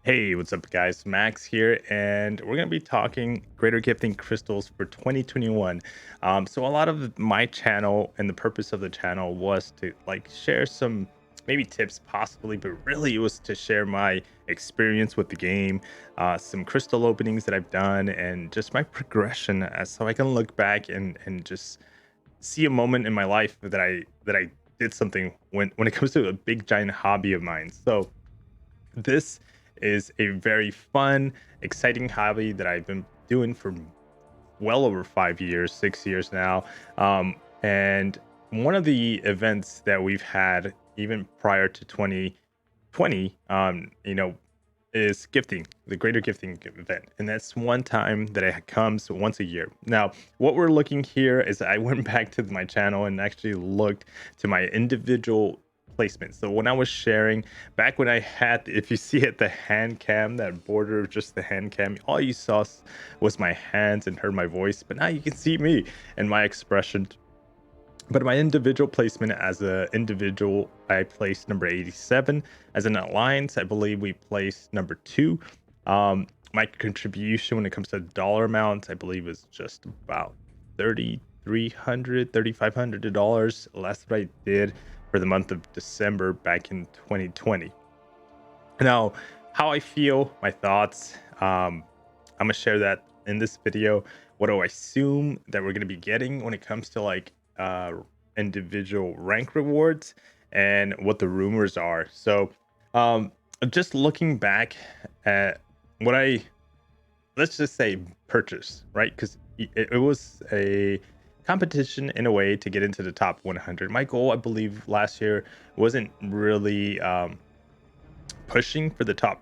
Hey, what's up, guys? Max here, and we're going to be talking greater gifting crystals for 2021. So, a lot of my channel and the purpose of the channel was to share some maybe tips, possibly, but really it was to share my experience with the game, some crystal openings that I've done, and just my progression, so I can look back and just see a moment in my life that I did something when it comes to a big giant hobby of mine. So this is a very fun, exciting hobby that I've been doing for well over 5 years, 6 years now. And one of the events that we've had even prior to 2020, is gifting, the greater gifting event. And that's one time that it comes once a year. Now, what we're looking here is I went back to my channel and actually looked to my individual placements. So when I was sharing back when I had, if you see it, the hand cam, that border of just the hand cam, all you saw was my hands and heard my voice. But now you can see me and my expression. But my individual placement as an individual, I placed number 87. As an alliance, I believe we placed number 2. My contribution when it comes to dollar amount, I believe is just about $3,500 less than I did for the month of December back in 2020. Now, how I feel, my thoughts, I'm gonna share that in this video. What do I assume that we're gonna be getting when it comes to uh, individual rank rewards and what the rumors are. So, um, just looking back at what I let's just say purchase, right? Because it was a competition in a way to get into the top 100. My goal, I believe, last year wasn't really pushing for the top,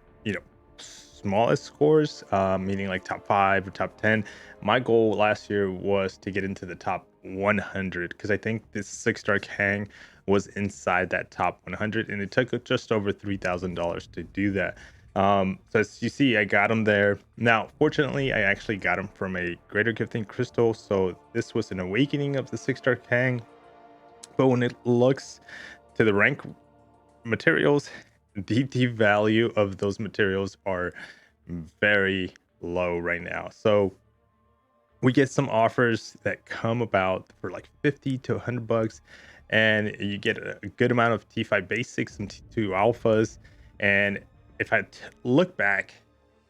smallest scores, meaning like top 5 or top 10. My goal last year was to get into the top 100 because I think this 6-star Kang was inside that top 100, and it took just over $3,000 to do that. So as you see, I got him there. Now, fortunately, I actually got him from a greater gifting crystal, so this was an awakening of the 6-star Kang. But when it looks to the rank materials, the value of those materials are very low right now. So we get some offers that come about for like 50 to 100 bucks, and you get a good amount of T5 basics and T2 alphas. And if I look back,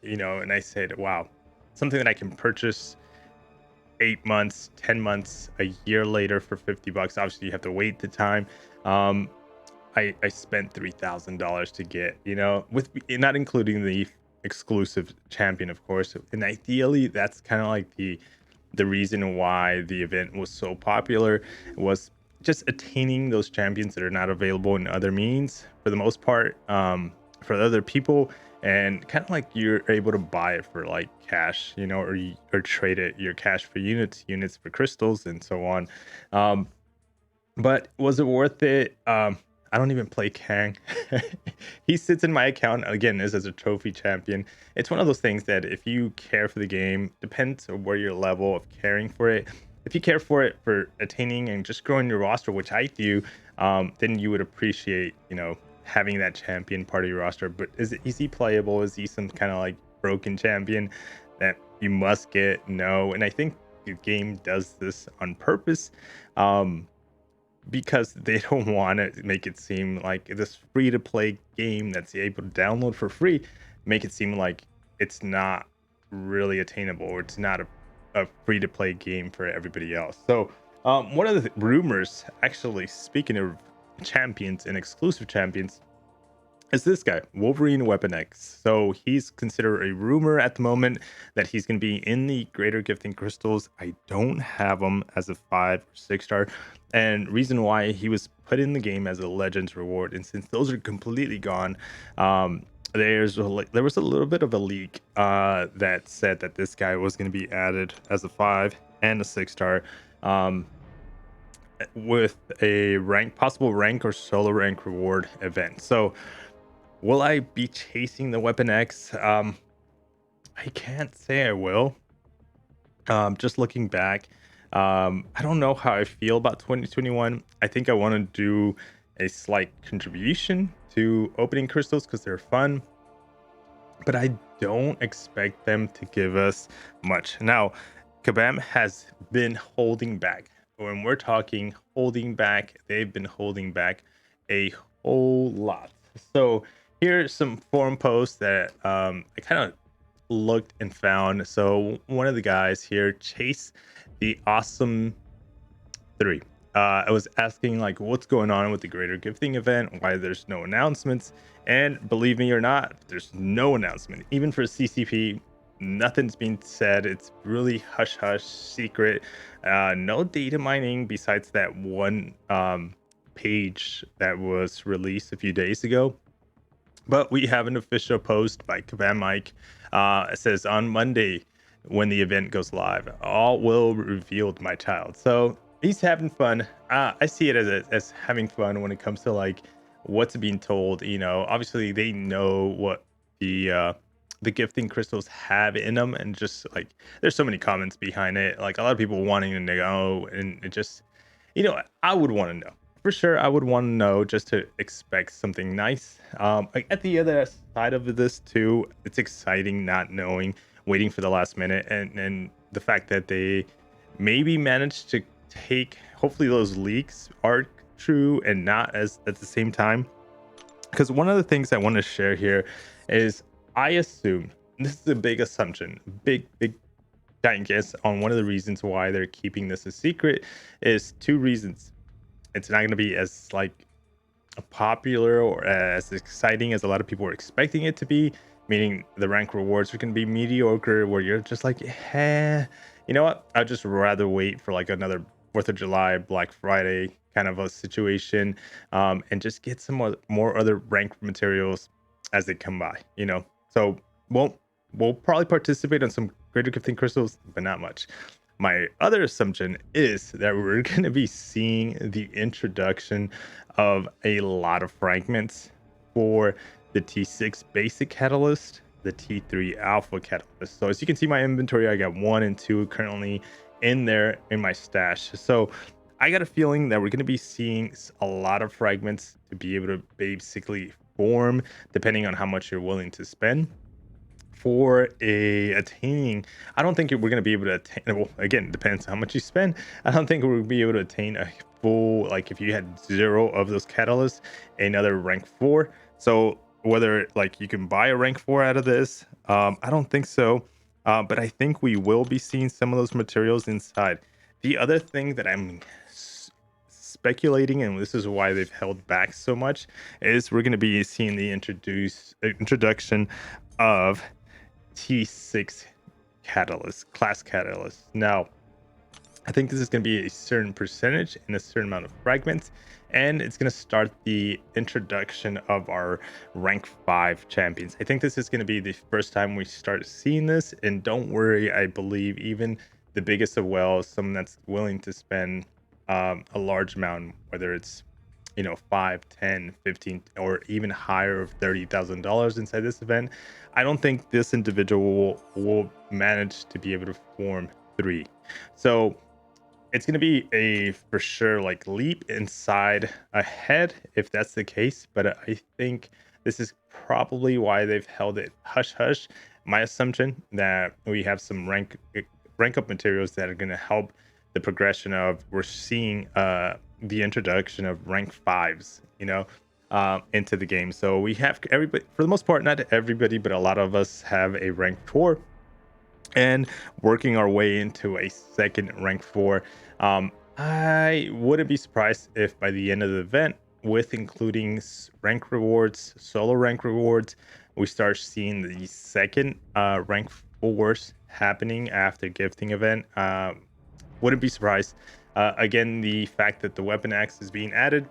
and I said, wow, something that I can purchase 8 months, 10 months, a year later for 50 bucks. Obviously, you have to wait the time. Um, I spent $3,000 to get, with not including the exclusive champion, of course. And ideally, that's kind of like the reason why the event was so popular, was just attaining those champions that are not available in other means for the most part, for other people, and kind of like you're able to buy it for like cash, or trade it, your cash for units for crystals, and so on. But was it worth it? I don't even play Kang. He sits in my account again as a trophy champion. It's one of those things that if you care for the game, depends on where your level of caring for it. If you care for it for attaining and just growing your roster, which I do, then you would appreciate, having that champion part of your roster. But is he playable? Is he some kind of like broken champion that you must get? No. And I think the game does this on purpose. Because they don't want to make it seem like this free to play game that's able to download for free, make it seem like it's not really attainable, or it's not a free to play game for everybody else. So, one of the rumors, actually, speaking of champions and exclusive champions, is this guy, Wolverine Weapon X. So he's considered a rumor at the moment that he's going to be in the greater gifting crystals. I don't have him as a 5 or 6-star, and reason why, he was put in the game as a legends reward, and since those are completely gone, there was a little bit of a leak that said that this guy was going to be added as a 5 and a 6-star, with a possible rank or solo rank reward event. So will I be chasing the Weapon X? I can't say I will. Just looking back, I don't know how I feel about 2021. I think I want to do a slight contribution to opening crystals because they're fun. but I don't expect them to give us much. Now, Kabam has been holding back. When we're talking holding back, they've been holding back a whole lot. So here's some forum posts that I kind of looked and found. So one of the guys here, Chase the Awesome 3. I was asking like what's going on with the greater gifting event, why there's no announcements, and believe me or not, there's no announcement. Even for CCP, nothing's being said. It's really hush hush, secret. No data mining besides that one page that was released a few days ago. But we have an official post by Kabam Mike. It says on Monday when the event goes live, all will revealed, my child. So he's having fun. I see it as having fun when it comes to like what's being told. You know, obviously they know what the gifting crystals have in them, and just like there's so many comments behind it. Like a lot of people wanting to know, and it just, I would want to know for sure. I would want to know just to expect something nice. Like at the other side of this too, it's exciting not knowing, waiting for the last minute, and the fact that they maybe managed to take, hopefully those leaks are true and not as at the same time. Because one of the things I want to share here is I assume, this is a big assumption, big giant guess on one of the reasons why they're keeping this a secret is two reasons. It's not going to be as like popular or as exciting as a lot of people are expecting it to be, meaning the rank rewards are going to be mediocre, where you're just like, you know what, I'd just rather wait for like another 4th of July, Black Friday kind of a situation, and just get some more other rank materials as they come by, so we'll probably participate on some greater gifting crystals, but not much. My other assumption is that we're going to be seeing the introduction of a lot of fragments for the T6 basic catalyst, the T3 alpha catalyst. So as you can see my inventory, I got 1 and 2 currently in there in my stash. So I got a feeling that we're going to be seeing a lot of fragments to be able to basically form, depending on how much you're willing to spend for attaining. I don't think we're going to be able to attain, well, again, depends how much you spend. I don't think we'll be able to attain a full, like if you had 0 of those catalysts, another rank 4. So whether like you can buy a rank 4 out of this, I don't think so. But I think we will be seeing some of those materials inside. The other thing that I'm speculating, and this is why they've held back so much, is we're going to be seeing the introduction of T6 catalyst, class catalyst. Now, I think this is going to be a certain percentage and a certain amount of fragments, and it's going to start the introduction of our rank 5 champions. I think this is going to be the first time we start seeing this, and don't worry, I believe even the biggest of whales, someone that's willing to spend a large amount, whether it's 5, 10, 15, or even higher of $30,000 inside this event, I don't think this individual will manage to be able to form 3. So it's going to be a for sure like leap inside ahead if that's the case. But I think this is probably why they've held it hush hush. My assumption that we have some rank up materials that are going to help the progression of, we're seeing the introduction of rank 5s, into the game. So we have everybody, for the most part, not everybody, but a lot of us have a rank 4 and working our way into a second rank 4. I wouldn't be surprised if by the end of the event, with including rank rewards, solo rank rewards, we start seeing the second rank 4s happening after gifting event. Wouldn't be surprised. Again, the fact that the weapon axe is being added,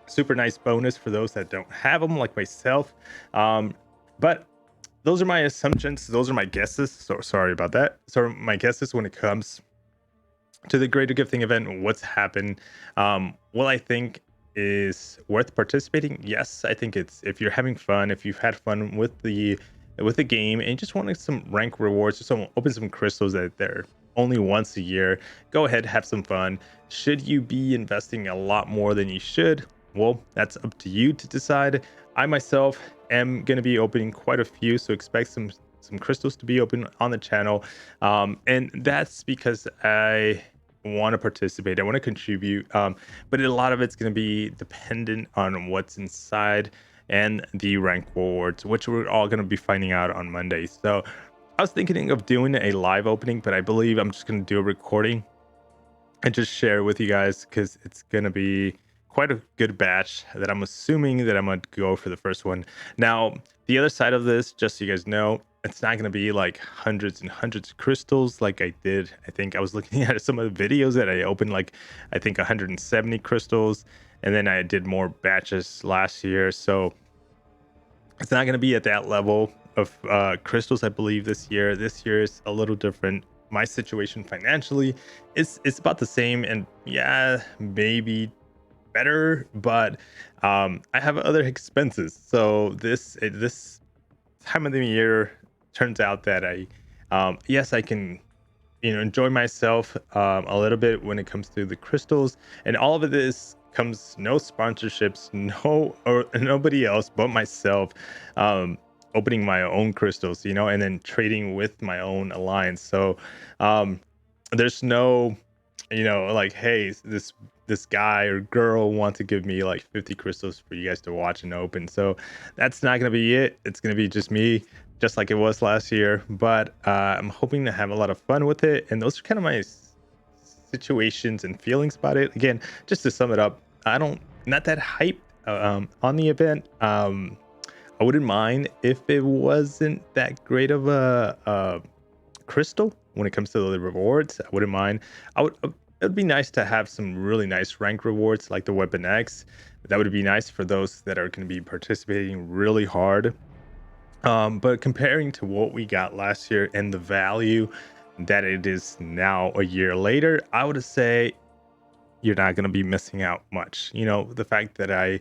super nice bonus for those that don't have them, like myself. But those are my assumptions. Those are my guesses. So sorry about that. So my guesses when it comes to the greater gifting event, what's happened. What I think is worth participating. Yes, I think it's, if you're having fun, if you've had fun with the game and you just want some rank rewards, just open some crystals that they're only once a year, go ahead, have some fun. Should you be investing a lot more than you should? Well, that's up to you to decide. I myself am going to be opening quite a few, so expect some crystals to be open on the channel, and that's because I want to participate, I want to contribute, but a lot of it's going to be dependent on what's inside and the rank rewards, which we're all going to be finding out on Monday. So I was thinking of doing a live opening, but I believe I'm just going to do a recording and just share with you guys, because it's going to be quite a good batch that I'm assuming that I'm going to go for the first one. Now, the other side of this, just so you guys know, it's not going to be like hundreds and hundreds of crystals like I did. I think I was looking at some of the videos that I opened, like I think 170 crystals, and then I did more batches last year. So it's not going to be at that level of crystals, I believe, this year. This year is a little different. My situation financially is it's about the same, and yeah, maybe better, but I have other expenses. So this time of the year turns out that I yes, I can enjoy myself a little bit when it comes to the crystals, and all of this comes no sponsorships, no, or nobody else but myself, opening my own crystals, and then trading with my own alliance. So there's no like, hey, this guy or girl want to give me like 50 crystals for you guys to watch and open. So that's not going to be it. It's going to be just me, just like it was last year. But I'm hoping to have a lot of fun with it. And those are kind of my situations and feelings about it. Again, just to sum it up, not that hyped on the event. I wouldn't mind if it wasn't that great of a crystal when it comes to the rewards. I wouldn't mind. It would be nice to have some really nice rank rewards like the Weapon X. That would be nice for those that are going to be participating really hard. But comparing to what we got last year and the value that it is now a year later, I would say you're not going to be missing out much. The fact that I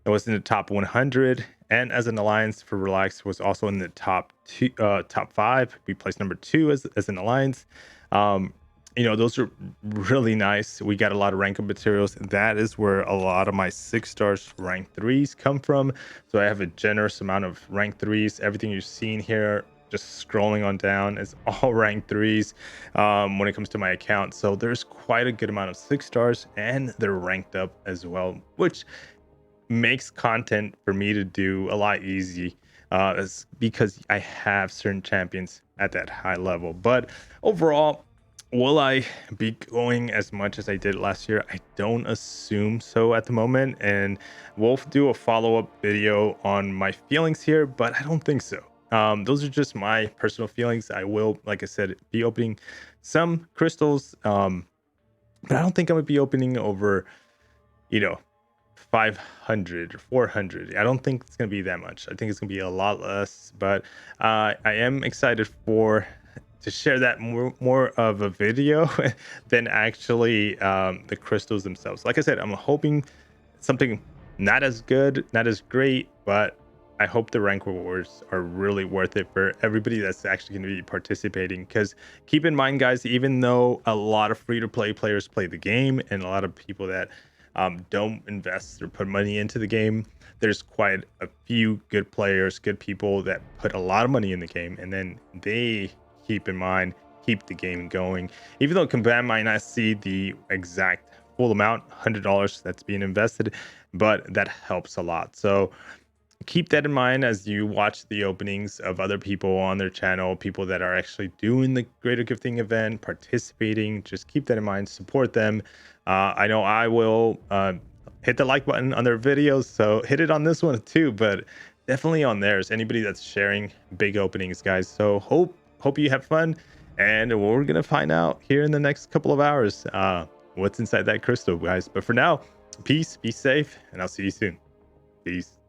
was in the top 100, and as an alliance for Relax was also in the top 5. We placed number 2 as an alliance. Those are really nice. We got a lot of rank up materials. That is where a lot of my 6 stars rank 3s come from. So I have a generous amount of rank 3s. Everything you're seeing here, just scrolling on down, is all rank 3s when it comes to my account. So there's quite a good amount of 6 stars, and they're ranked up as well, which makes content for me to do a lot easy, because I have certain champions at that high level. But overall, will I be going as much as I did last year? I don't assume so at the moment, and we'll do a follow-up video on my feelings here, but I don't think so. Those are just my personal feelings. I will, like I said, be opening some crystals, but I don't think I'm gonna be opening over 500 or 400. I don't think it's gonna be that much. I think it's gonna be a lot less, but I am excited to share that more of a video than actually the crystals themselves. Like I said, I'm hoping something not as good, not as great, but I hope the rank rewards are really worth it for everybody that's actually going to be participating. Because keep in mind, guys, even though a lot of free-to-play players play the game, and a lot of people that don't invest or put money into the game, there's quite a few good players, good people that put a lot of money in the game, and then they keep the game going. Even though Combat might not see the exact full amount, $100 that's being invested, but that helps a lot. So keep that in mind as you watch the openings of other people on their channel, people that are actually doing the greater gifting event, participating. Just keep that in mind, support them. I know I will hit the like button on their videos, so hit it on this one too, but definitely on theirs, anybody that's sharing big openings, guys. So hope you have fun, and we're gonna find out here in the next couple of hours what's inside that crystal, guys. But for now, peace, be safe, and I'll see you soon. Peace.